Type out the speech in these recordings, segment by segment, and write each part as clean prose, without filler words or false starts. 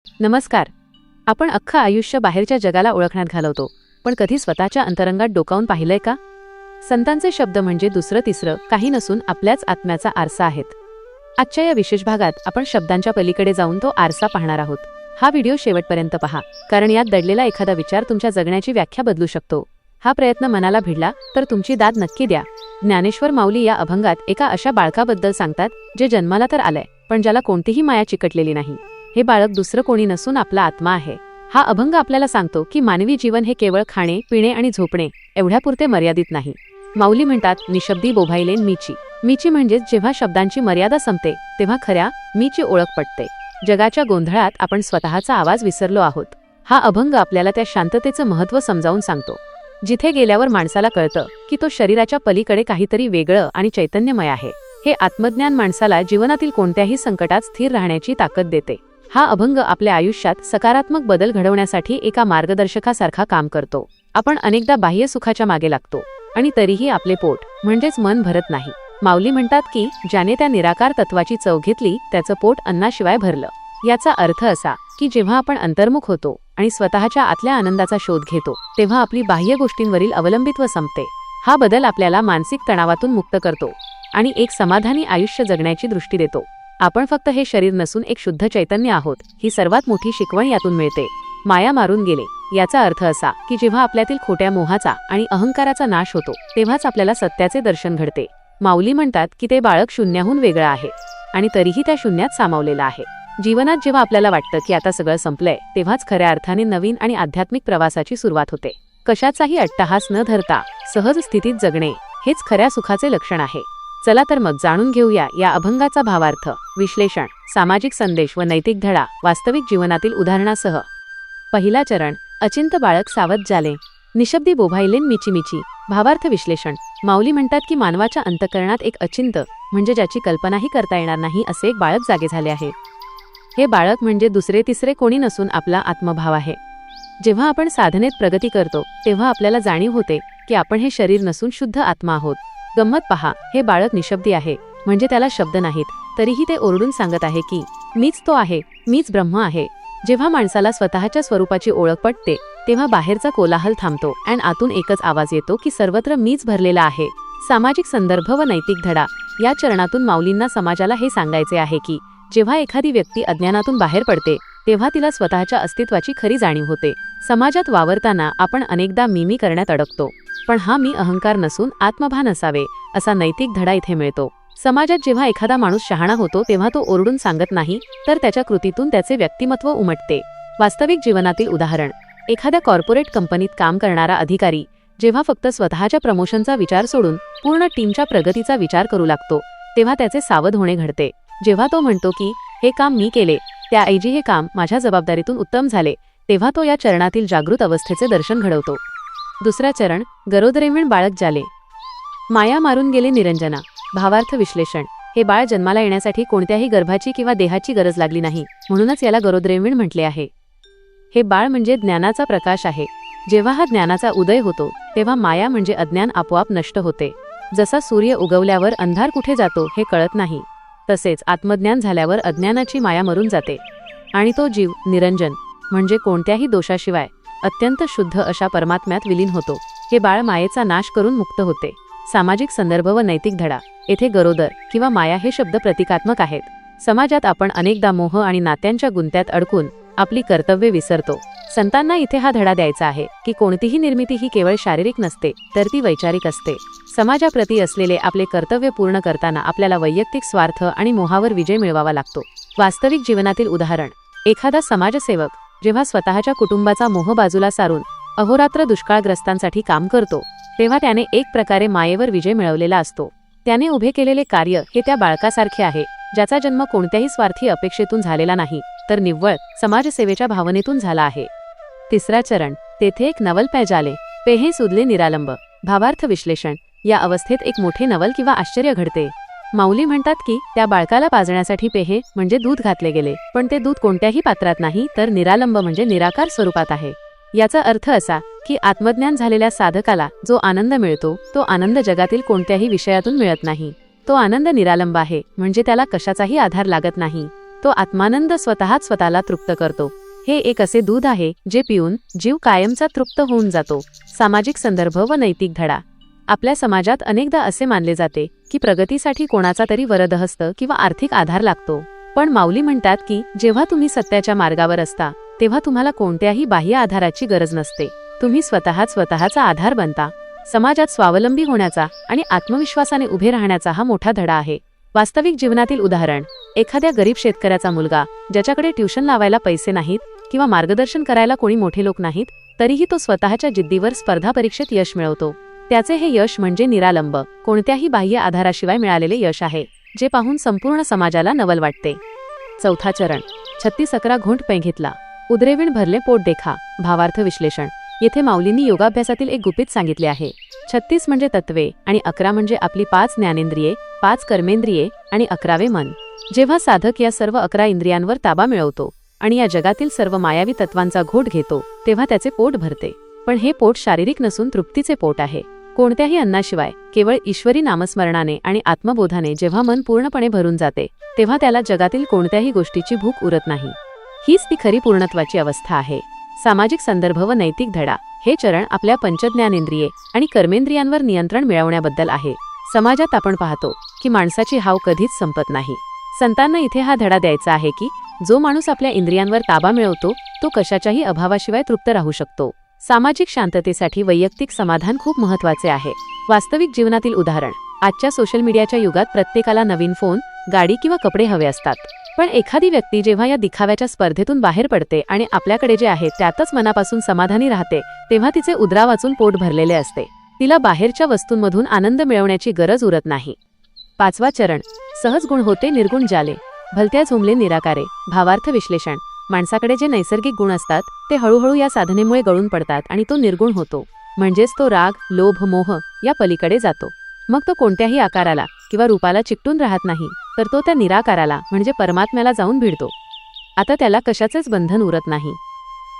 नमस्कार. आपण अख्खं आयुष्य बाहेरच्या जगाला ओळखण्यात घालवतो, पण कधी स्वतःच्या अंतरंगात डोकावून पाहिलंय का? संतांचे शब्द म्हणजे दुसरं तिसरं काही नसून आपल्याच आत्म्याचा आरसा आहेत. आजच्या या विशेष भागात आपण शब्दांच्या पलीकडे जाऊन तो आरसा पाहणार आहोत. हा व्हिडिओ शेवटपर्यंत पहा, कारण यात दडलेला एखादा विचार तुमच्या जगण्याची व्याख्या बदलू शकतो. हा प्रयत्न मनाला भिडला तर तुमची दाद नक्की द्या. ज्ञानेश्वर माऊली या अभंगात एका अशा बाळकाबद्दल सांगतात जे जन्माला तर आलंय, पण ज्याला कोणतीही माया चिकटलेली नाही. हे बाळक दुसरं कोणी नसून आपला आत्मा आहे. हा अभंग आपल्याला सांगतो की मानवी जीवन हे केवळ खाणे, पिणे आणि झोपणे एवढ्यापुरते मर्यादित नाही. माऊली म्हणतात, निशब्दी बोभायलेन मीची. मीची म्हणजेच जेव्हा शब्दांची मर्यादा संपते तेव्हा खऱ्या मीची ओळख पटते. जगाच्या गोंधळात आपण स्वतःचा आवाज विसरलो आहोत. हा अभंग आपल्याला त्या शांततेचं महत्त्व समजावून सांगतो, जिथे गेल्यावर माणसाला कळतं की तो शरीराच्या पलीकडे काहीतरी वेगळं आणि चैतन्यमय आहे. हे आत्मज्ञान माणसाला जीवनातील कोणत्याही संकटात स्थिर राहण्याची ताकद देते. हा अभंग आपल्या आयुष्यात सकारात्मक बदल घडवण्यासाठी एका मार्गदर्शकासारखा काम करतो. आपण अनेकदा बाह्य सुखाच्या मागे लागतो आणि तरीही आपले पोट म्हणजेच मन भरत नाही. माऊली म्हणतात की ज्याने त्या निराकार तत्वाची चव घेतली त्याचं पोट अन्नाशिवाय भरलं. याचा अर्थ असा की जेव्हा आपण अंतर्मुख होतो आणि स्वतःच्या आतल्या आनंदाचा शोध घेतो तेव्हा आपली बाह्य गोष्टींवरील अवलंबित्व संपते. हा बदल आपल्याला मानसिक तणावातून मुक्त करतो आणि एक समाधानी आयुष्य जगण्याची दृष्टी देतो. आपण फक्त हे शरीर नसून एक शुद्ध चैतन्य आहोत, ही सर्वात मोठी शिकवण यातून मिळते. माया मारून गेले याचा अर्थ असा की जेव्हा आपल्यातील खोट्या मोहाचा आणि अहंकाराचा नाश होतो तेव्हाच आपल्याला सत्याचे दर्शन घडते. माऊली म्हणतात की ते बाळक शून्याहून वेगळं आहे आणि तरीही त्या शून्यात सामावलेलं आहे. जीवनात जेव्हा आपल्याला वाटतं की आता सगळं संपलंय तेव्हाच खऱ्या अर्थाने नवीन आणि आध्यात्मिक प्रवासाची सुरुवात होते. कशाचाही अट्टहास न धरता सहज स्थितीत जगणे हेच खऱ्या सुखाचे लक्षण आहे. चला तर मग जाणून घेऊया या अभंगाचा भावार्थ, विश्लेषण, सामाजिक संदेश व नैतिक धडा वास्तविक जीवनातील उदाहरणासह. पहिला चरण, अचिंत बाळक सावध झाले. निशब्दी बोभायलेन मीची मीची. भावार्थ विश्लेषण. माऊली म्हणतात की मानवाच्या अंतःकरणात एक अचिंत म्हणजे ज्याची कल्पनाही करता येणार नाही असे एक बाळक जागे झाले आहे. हे बाळक म्हणजे दुसरे तिसरे कोणी नसून आपला आत्मभाव आहे. जेव्हा आपण साधनेत प्रगती करतो तेव्हा आपल्याला जाणीव होते की आपण हे शरीर नसून शुद्ध आत्मा आहोत. गंमत पहा, हे बाळक निशब्दी आहे म्हणजे त्याला शब्द नाहीत, तरीही ते ओरडून सांगत आहे की मीच तो आहे, मीच ब्रह्म आहे. जेव्हा माणसाला स्वतःच्या स्वरूपाची ओळख पटते तेव्हा बाहेरचा कोलाहल थांबतो आणि आतून एकच आवाज येतो की सर्वत्र मीच भरलेला आहे. सामाजिक संदर्भ व नैतिक धडा. या चरणातून माऊलींना समाजाला हे सांगायचे आहे की जेव्हा एखादी व्यक्ती अज्ञानातून बाहेर पडते तेव्हा तिला स्वतःच्या अस्तित्वाची खरी जाणीव होते. समाजात वावरताना आपण अनेकदा मी करण्यात अडकतो, पण हा मी अहंकार नसून आत्मभान असावे असा नैतिक धडा इथे मिळतो. समाजात जेव्हा एखादा माणूस शहाणा होतो तेव्हा तो ओरडून सांगत नाही, तर त्याच्या कृतीतून त्याचे व्यक्तिमत्व उमटते. वास्तविक जीवनातील उदाहरण, एखाद्या कॉर्पोरेट कंपनीत काम करणारा अधिकारी जेव्हा फक्त स्वतःच्या प्रमोशनचा विचार सोडून पूर्ण टीमच्या प्रगतीचा विचार करू लागतो तेव्हा त्याचे सावध होणे घडते. जेव्हा तो म्हणतो की हे काम मी केले, त्याऐवजी हे काम माझ्या जबाबदारीतून उत्तम झाले, तेव्हा तो या चरणातील जागृत अवस्थेचे दर्शन घडवतो. दुसरा चरण, गरोदरेवीण बाळक झाले. माया मारून गेले निरंजना. भावार्थ विश्लेषण. हे बाळ जन्माला येण्यासाठी कोणत्याही गर्भाची किंवा देहाची गरज लागली नाही, म्हणूनच याला गरोदरेवीण म्हटले आहे. हे बाळ म्हणजे ज्ञानाचा प्रकाश आहे. जेव्हा हा ज्ञानाचा उदय होतो तेव्हा माया म्हणजे अज्ञान आपोआप नष्ट होते. जसा सूर्य उगवल्यावर अंधार कुठे जातो हे कळत नाही, तसेच आत्मज्ञान झाल्यावर अज्ञानाची माया मरून जाते आणि तो जीव निरंजन म्हणजे कोणत्याही दोषाशिवाय अत्यंत शुद्ध अशा परमात्म्यात विलीन होतो. हे बाळ मायेचा नाश करून मुक्त होते. सामाजिक संदर्भ व नैतिक धडा. येथे गरोदर किंवा माया हे शब्द प्रतिकात्मक आहेत. समाजात आपण अनेकदा मोह आणि नात्यांच्या गुंत्यात अडकून आपली कर्तव्ये विसरतो. संतांना इथे हा धडा द्यायचा आहे की कोणतीही निर्मिती ही केवळ शारीरिक नसते, तर ती वैचारिक असते. समाजाप्रती असलेले आपले कर्तव्य पूर्ण करताना आपल्याला वैयक्तिक स्वार्थ आणि मोहावर विजय मिळवावा लागतो. वास्तविक जीवनातील उदाहरण, एखादा समाजसेवक जेव्हा स्वतःच्या कुटुंबाचा मोह बाजूला सारून अहोरात्र दुष्काळग्रस्तांसाठी काम करतो तेव्हा त्याने एक प्रकारे मायेवर विजय मिळवलेला असतो. त्याने उभे केलेले कार्य हे त्या बाळकासारखे आहे, ज्याचा जन्म कोणत्याही स्वार्थी अपेक्षेतून झालेला नाही, तर निव्वळ समाजसेवेच्या भावनेतून झाला आहे. तिसरा चरण, तेथे एक नवल पैजाले. पेहे सुदले निरालंब. भावार्थ विश्लेषण. या अवस्थेत एक मोठे नवल किंवा आश्चर्य घडते. माऊली म्हणतात की त्या बाळकाला पाजण्यासाठी पेहे म्हणजे दूध घातले गेले, पण ते दूध कोणत्याही पात्रात नाही, तर निरालंब म्हणजे निराकार स्वरूपात आहे. याचा अर्थ असा की आत्मज्ञान झालेल्या साधकाला जो आनंद मिळतो तो आनंद जगातील कोणत्याही विषयातून मिळत नाही. तो आनंद निरालंब आहे म्हणजे त्याला कशाचाही आधार लागत नाही. तो तो आत्मानंद स्वतःच स्वतःला तृप्त करतो. हे एक असे दूध आहे जे पिऊन जीव कायमचा तृप्त होऊन जातो. सामाजिक संदर्भ व नैतिक धडा. आपल्या समाजात अनेकदा असे मानले जाते की प्रगतीसाठी कोणाचा तरी वरदहस्त किंवा आर्थिक आधार लागतो. पण माऊली म्हणतात की जेव्हा तुम्ही सत्याच्या मार्गावर असता तेव्हा तुम्हाला कोणत्याही बाह्य आधाराची गरज नसते. तुम्ही स्वतःचा आधार बनता. समाजात स्वावलंबी होण्याचा आणि आत्मविश्वासाने उभे राहण्याचा हा मोठा धडा आहे. वास्तविक जीवनातील उदाहरण. एखाद्या गरीब शेतकऱ्याचा मुलगा ज्याच्याकडे ट्युशन लावायला पैसे नाहीत किंवा मार्गदर्शन करायला कोणी मोठे लोक नाहीत, तरीही तो स्वतःच्या जिद्दीवर स्पर्धा परीक्षेत यश मिळवतो. त्याचे हे यश म्हणजे निरालंब कोणत्याही बाह्य आधाराशिवाय मिळालेले यश आहे, जे पाहून संपूर्ण समाजाला नवल वाटते. चौथा चरण. 36 11 घोंट पै घेतला, उदरेविण भरले पोट देखा. भावार्थ विश्लेषण. येथे माऊलींनी योगाभ्यासातील एक गुपित सांगितले आहे. 36 म्हणजे तत्वे आणि 11 म्हणजे आपली 5 ज्ञानेंद्रिये, 5 कर्मेंद्रिये आणि 11वे मन. जेव्हा साधक या सर्व 11 इंद्रियांवर ताबा मिळवतो आणि या जगातील सर्व मायावी तत्वांचा घोट घेतो, तेव्हा त्याचे पोट भरते. पण हे पोट शारीरिक नसून तृप्तीचे पोट आहे. कोणत्याही अन्नाशिवाय केवळ ईश्वरी नामस्मरणाने आणि आत्मबोधाने जेव्हा मन पूर्णपणे भरून जाते, तेव्हा त्याला जगातील कोणत्याही गोष्टीची भूक उरत नाही. हीच ती खरी पूर्णत्वाची अवस्था आहे. सामाजिक संदर्भ व नैतिक धडा. हे चरण आपल्या पंचज्ञानेंद्रिये आणि कर्मेंद्रियांवर नियंत्रण मिळवण्याबद्दल आहे. समाजात आपण पाहतो की माणसाची हाव कधीच संपत नाही. संतांना इथे हा धडा द्यायचा आहे की जो माणूस आपल्या इंद्रियांवर ताबा मिळवतो तो कशाच्याही अभावाशिवाय तृप्त राहू शकतो. सामाजिक शांततेसाठी वैयक्तिक समाधान खूप महत्त्वाचे आहे. वास्तविक जीवनातील उदाहरण. आजच्या सोशल मीडियाच्या युगात प्रत्येकाला नवीन फोन, गाडी किंवा कपडे हवे असतात. पण एखादी व्यक्ती जेव्हा या दिखाव्याच्या स्पर्धेतून बाहेर पडते आणि आपल्याकडे जे आहे त्यातच मनापासून समाधानी राहते, तेव्हा तिचे उदरा वाचून पोट भरलेले असते. तिला बाहेरच्या वस्तूंमधून आनंद मिळवण्याची गरज उरत नाही. 5वा चरण. सहज गुण होते निर्गुण जाले, भलत्या झुमले निराकारे. भावार्थ विश्लेषण. माणसाकडे जे नैसर्गिक गुण असतात ते हळूहळू या साधनेमुळे गळून पडतात आणि तो निर्गुण होतो. म्हणजेच तो राग, लोभ, मोह या पलीकडे जातो. मग तो कोणत्याही आकाराला किंवा रूपाला चिकटून राहत नाही, तर तो त्या निराकाराला म्हणजे परमात्म्याला जाऊन भिडतो. आता त्याला कशाचेच बंधन उरत नाही.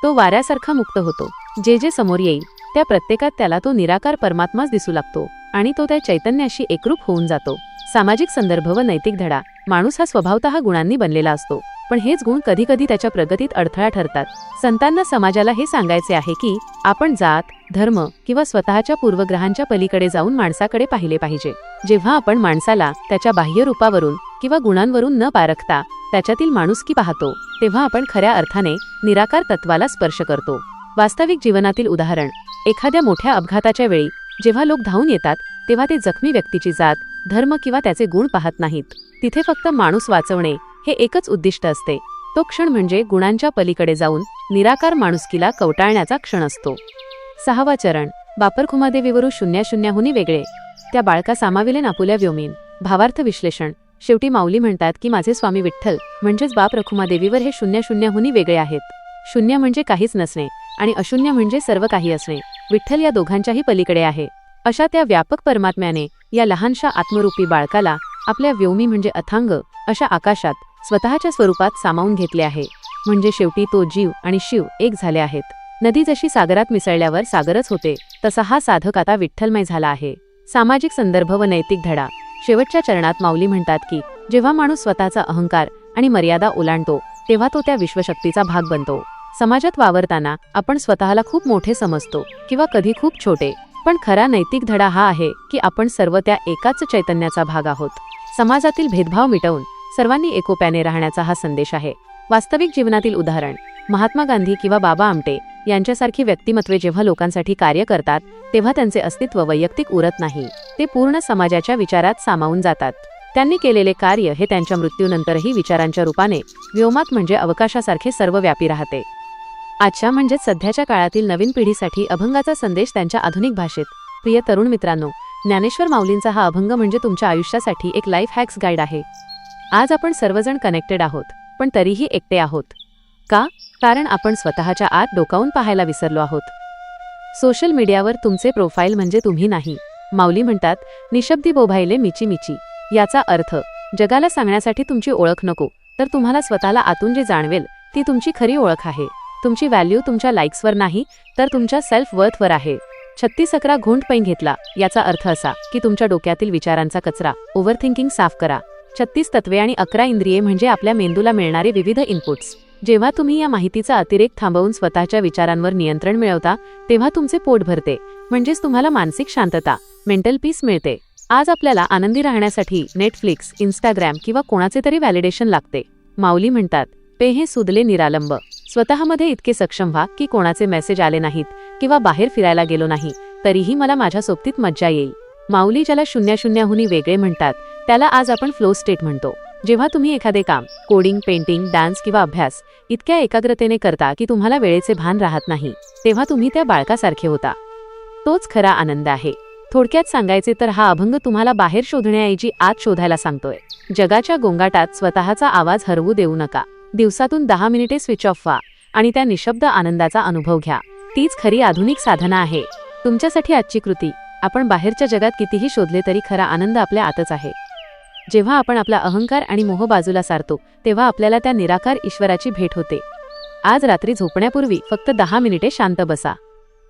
तो वाऱ्यासारखा मुक्त होतो. जे जे समोर येईल त्या प्रत्येकात त्याला तो निराकार परमात्माच दिसू लागतो आणि तो त्या चैतन्याशी एकरूप होऊन जातो. सामाजिक संदर्भ व नैतिक धडा. माणूस हा स्वभावतः गुणांनी बनलेला असतो, पण हेच गुण कधीकधी त्याच्या प्रगतीत अडथळा ठरतात. संतांना समाजाला हे सांगायचे आहे की आपण जात, धर्म किंवा स्वतःच्या पूर्वग्रहांच्या पलीकडे जाऊन माणसाकडे पाहिले पाहिजे. जेव्हा आपण माणसाला त्याच्या बाह्य रूपावरून किंवा गुणांवरून न पारखता त्याच्यातील माणुसकी पाहतो, तेव्हा आपण खऱ्या अर्थाने निराकार तत्वाला स्पर्श करतो. वास्तविक जीवनातील उदाहरण. एखाद्या मोठ्या अपघाताच्या वेळी जेव्हा लोक धावून येतात, तेव्हा ते जखमी व्यक्तीची जात, धर्म किंवा त्याचे गुण पाहत नाहीत. तिथे फक्त माणूस वाचवणे हे एकच उद्दिष्ट असते. तो क्षण म्हणजे गुणांच्या पलीकडे जाऊन निराकार माणुसकीला कवटाळण्याचा क्षण असतो. 6वा चरण. बापर खुमादेवीवरू 00 वेगळे, त्या बाळका सामाविले नापुल्या व्योमीन. भावार्थ विश्लेषण. शेवटी माऊली म्हणतात की माझे स्वामी विठ्ठल म्हणजेच बाप रखुमादेवीवर हे 00 वेगळे आहेत. 0 म्हणजे काहीच नसणे आणि अशून्य म्हणजे सर्व काही असणे. विठ्ठल या दोघांच्याही पलीकडे आहे. अशा त्या व्यापक परमात्म्याने या लहानशा आत्मरूपी बाळकाला आपल्या व्योमी म्हणजे अथांग अशा आकाशात स्वतःच्या स्वरूपात सामावून घेतले आहे. म्हणजे शेवटी तो जीव आणि शिव एक झाले आहेत. नदी जशी सागरात मिसळल्यावर सागरच होते, तसा हा साधक आता विठ्ठलमय झाला आहे. सामाजिक संदर्भ व नैतिक धडा. शेवटच्या चरणात माऊली म्हणतात की जेव्हा माणूस स्वतःचा अहंकार आणि मर्यादा ओलांडतो, तेव्हा तो त्या विश्वशक्तीचा भाग बनतो. समाजात वावरताना आपण स्वतःला खूप मोठे समजतो किंवा कधी खूप छोटे, पण खरा नैतिक धडा हा आहे की आपण सर्व त्या एकाच चैतन्याचा भाग आहोत. समाजातील भेदभाव मिटवून सर्वांनी एकोप्याने राहण्याचा हा संदेश आहे. वास्तविक जीवनातील उदाहरण. महात्मा गांधी किंवा बाबा आमटे यांच्यासारखी व्यक्तिमत्वे जेव्हा लोकांसाठी कार्य करतात, तेव्हा त्यांचे अस्तित्व वैयक्तिक उरत नाही, ते पूर्ण समाजाच्या विचारात सामावून जातात. त्यांनी केलेले कार्य हे त्यांच्या मृत्यूनंतरही विचारांच्या रूपाने व्योमात म्हणजे अवकाशासारखे सर्वव्यापी राहते. आजच्या म्हणजेच सध्याच्या काळातील नवीन पिढीसाठी अभंगाचा संदेश त्यांच्या आधुनिक भाषेत. प्रिय तरुण मित्रांनो, ज्ञानेश्वर माऊलींचा हा अभंग म्हणजे तुमच्या आयुष्यासाठी एक लाईफ हॅक्स गाईड आहे. आज आपण सर्वजण कनेक्टेड आहोत, पण तरीही एकटे आहोत. का? कारण आपण स्वतःच्या आत डोकावून पाहायला विसरलो आहोत. सोशल मीडियावर तुमचे प्रोफाईल म्हणजे तुम्ही नाही. माऊली म्हणतात, निशब्दी बोभायले मिची मिची. याचा अर्थ जगाला सांगण्यासाठी तुमची ओळख नको, तर तुम्हाला स्वतःला आतून जे जाणवेल ती तुमची खरी ओळख आहे. तुमची व्हॅल्यू तुमच्या लाईक्सवर नाही, तर तुमच्या सेल्फ वर्थवर आहे. 36 11 घोंट पै घेतला याचा अर्थ असा की तुमच्या डोक्यातील विचारांचा कचरा, ओव्हरथिंकिंग साफ करा. 36 तत्वे आणि 11 इंद्रिये म्हणजे आपल्या मेंदूला मिळणारे विविध इनपुट्स. जेव्हा तुम्ही या माहितीचा अतिरेक थांबवून स्वतःच्या विचारांवर नियंत्रण मिळवता तेव्हा तुमचे पोट भरते, म्हणजेच तुम्हाला मानसिक शांतता, मेंटल पीस मिळते. आज आपल्याला आनंदी राहण्यासाठी नेटफ्लिक्स, इंस्टाग्राम किंवा कोणाचे तरी व्हॅलिडेशन लागते. माऊली म्हणतात, पे हे सुदले निरालंब. स्वतःमध्ये इतके सक्षम व्हा की कोणाचे मेसेज आले नाहीत किंवा बाहेर फिरायला गेलो नाही तरीही मला माझ्या सोबतीत मज्जा येईल. माऊली ज्याला 00 वेगळे म्हणतात त्याला आज आपण फ्लो स्टेट म्हणतो. जेव्हा तुम्ही एखादे काम, कोडिंग, पेंटिंग, डान्स किंवा अभ्यास इतक्या एकाग्रतेने करता की तुम्हाला वेळेचे भान राहत नाही, तेव्हा तुम्ही त्या बाळकासारखे होता. तोच खरा आनंद आहे. थोडक्यात सांगायचे तर हा अभंग तुम्हाला बाहेर शोधण्याऐवजी आत शोधायला सांगतोय. जगाच्या गोंगाटात स्वतःचा आवाज हरवू देऊ नका. दिवसातून 10 मिनिटे स्विच ऑफ व्हा आणि त्या निशब्द आनंदाचा अनुभव घ्या. तीच खरी आधुनिक साधना आहे. तुमच्यासाठी आजची कृती, आपण बाहेरच्या जगात कितीही शोधले तरी खरा आनंद आपल्या आतच आहे. जेव्हा आपण आपला अहंकार आणि मोह बाजूला सारतो तेव्हा आपल्याला त्या निराकार ईश्वराची भेट होते. आज रात्री झोपण्यापूर्वी फक्त 10 मिनिटे शांत बसा.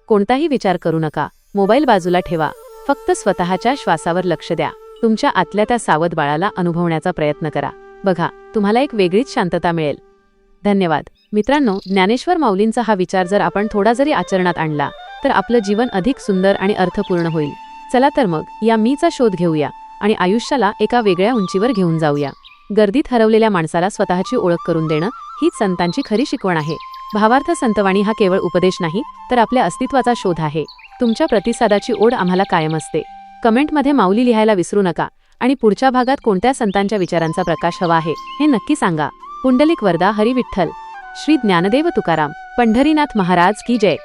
कोणताही विचार करू नका. मोबाईल बाजूला ठेवा. फक्त स्वतःच्या श्वासावर लक्ष द्या. तुमच्या आतल्या त्या सावध बाळाला अनुभवण्याचा प्रयत्न करा. बघा, तुम्हाला एक वेगळीच शांतता मिळेल. धन्यवाद. मित्रांनो, ज्ञानेश्वर माऊलींचा हा विचार जर आपण थोडा जरी आचरणात आणला तर आपलं जीवन अधिक सुंदर आणि अर्थपूर्ण होईल. चला तर मग या मीचा शोध घेऊया आणि आयुष्याला एका वेगळ्या उंचीवर घेऊन जाऊया. गर्दीत हरवलेल्या माणसाला स्वतःची ओळख करून देणं हीच संतांची खरी शिकवण आहे. भावार्थ संतवाणी हा केवळ उपदेश नाही तर आपल्या अस्तित्वाचा शोध आहे. तुमच्या प्रतिसादाची ओढ आम्हाला कायम असते. कमेंटमध्ये माऊली लिहायला विसरू नका आणि पुढच्या भागात कोणत्या संतांच्या विचारांचा प्रकाश हवा आहे हे नक्की सांगा. पुंडलिक वरदा हरी विठ्ठल. श्री ज्ञानदेव तुकाराम. पंढरीनाथ महाराज की जय.